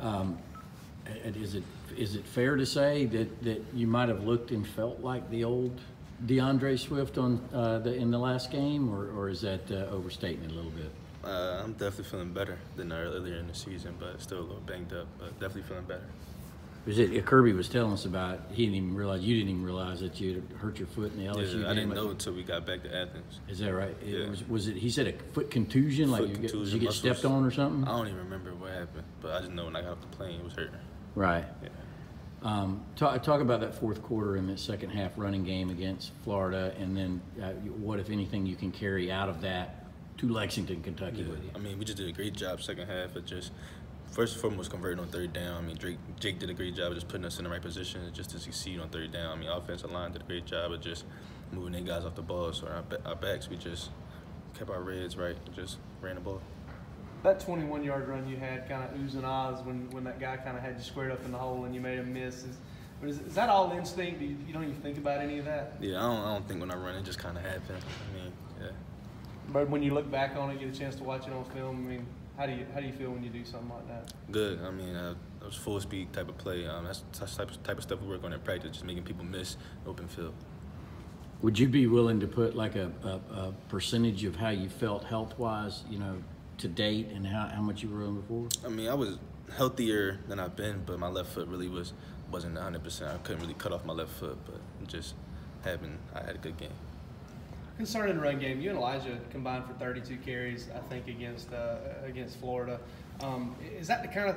And is it fair to say that you might have looked and felt like the old DeAndre Swift on in the last game, or is that overstating it a little bit? I'm definitely feeling better than earlier in the season, but still a little banged up, but definitely feeling better. Kirby was telling us about, you didn't even realize that you had hurt your foot in the LSU game. I didn't know until we got back to Athens. Is that right? Yeah. Was it, he said a foot contusion? Did you get stepped on or something? I don't even remember what happened, but I just know when I got off the plane, it was hurting. Right. Yeah. Talk about that fourth quarter and that second half running game against Florida, and then what, if anything, you can carry out of that to Lexington, Kentucky with you. I mean, we just did a great job second half of just, first and foremost, converting on third down. I mean, Jake did a great job of just putting us in the right position just to succeed on third down. I mean, offensive line did a great job of just moving their guys off the ball. So our backs, we just kept our reds right and just ran the ball. That 21-yard run you had, kind of oohs and ahs when that guy kind of had you squared up in the hole and you made a miss. Is that all instinct? You don't even think about any of that? Yeah, I don't think when I run, it just kind of happened. I mean, yeah. But when you look back on it, get a chance to watch it on film, I mean, how do you feel when you do something like that? Good. I mean, it was full speed type of play. That's the type of stuff we work on in practice, just making people miss open field. Would you be willing to put like a percentage of how you felt health-wise, to date, and how much you were on before? I mean, I was healthier than I've been, but my left foot really wasn't 100%. I couldn't really cut off my left foot, but it just happened. I had a good game. Concerning the run game, you and Elijah combined for 32 carries, I think, against Florida. Is that the kind of,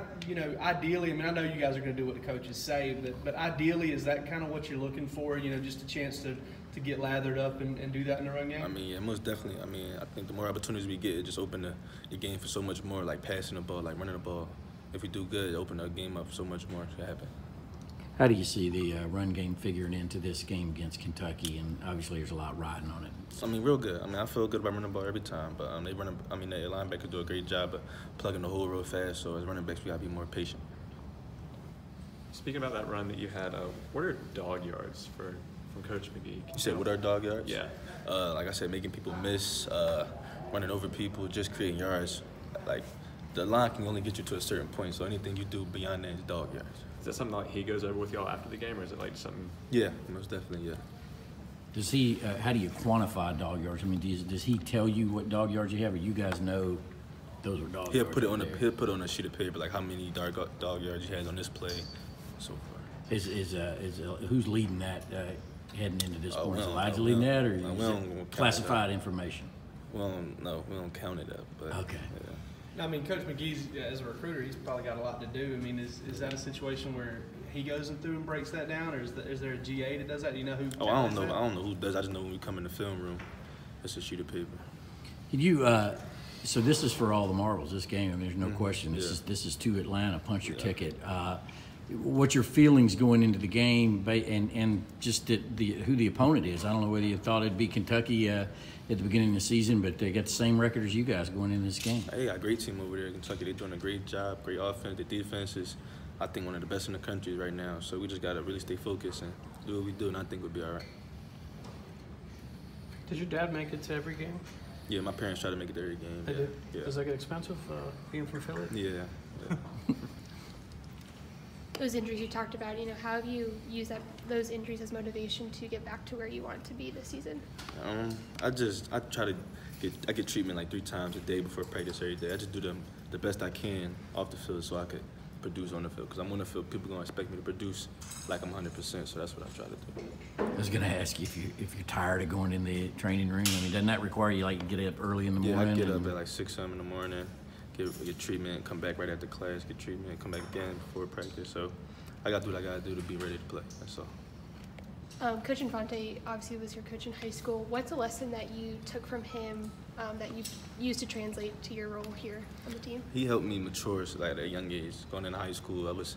ideally, I mean, I know you guys are going to do what the coaches say, but ideally, is that kind of what you're looking for, just a chance to get lathered up and do that in the run game? I mean, yeah, most definitely. I mean, I think the more opportunities we get, it just open the game for so much more, like passing the ball, like running the ball. If we do good, it open the game up so much more to happen. How do you see the run game figuring into this game against Kentucky? And obviously, there's a lot riding on it. I mean, real good. I mean, I feel good about running the ball every time, but the linebackers do a great job of plugging the hole real fast. So as running backs, we gotta be more patient. Speaking about that run that you had, what are dog yards from Coach McGee? You said what are dog yards? Yeah. Like I said, making people miss, running over people, just creating yards. Like the line can only get you to a certain point, so anything you do beyond that is dog yards. Is that something like he goes over with y'all after the game, or is it like something? Yeah, most definitely, yeah. Does he? How do you quantify dog yards? I mean, does he tell you what dog yards you have, or you guys know those are dog yards? He'll put it on a sheet of paper, like how many dog yards you had on this play, so far. Who's leading that heading into this point? Is Elijah leading that, or is it classified information? Well, no, we don't count it up. But okay. Yeah. I mean, Coach McGee's, as a recruiter, he's probably got a lot to do. I mean, is that a situation where he goes through and breaks that down, or is there a GA that does that? Do you know who? Oh, I don't know. I don't know who does. I just know when we come in the film room, it's a sheet of paper. Can you? So this is for all the marbles. This game. I mean, there's no question. This is to Atlanta. Punch your ticket. What's your feelings going into the game, and just who the opponent is? I don't know whether you thought it'd be Kentucky at the beginning of the season, but they got the same record as you guys going into this game. Hey, got a great team over there, Kentucky. They're doing a great job, great offense. The defense is, I think, one of the best in the country right now. So we just got to really stay focused and do what we do, and I think we'll be all right. Did your dad make it to every game? Yeah, my parents try to make it to every game. They did? Yeah. Does that get expensive being from Philly? Yeah. Those injuries you talked about, how have you used those injuries as motivation to get back to where you want to be this season? I try to get treatment like 3 times a day before practice every day. I just do the best I can off the field so I could produce on the field. Because I'm on the field, people are going to expect me to produce like I'm 100%, so that's what I try to do. I was going to ask you if you're tired of going in the training room. I mean, doesn't that require you to get up early in the morning? Yeah, I get up at like 6 in the morning. Get treatment, come back right after class, get treatment, come back again before practice. So I got to do what I got to do to be ready to play. That's all. Coach Infante obviously was your coach in high school. What's a lesson that you took from him that you've used to translate to your role here on the team? He helped me mature at a young age. Going into high school, I was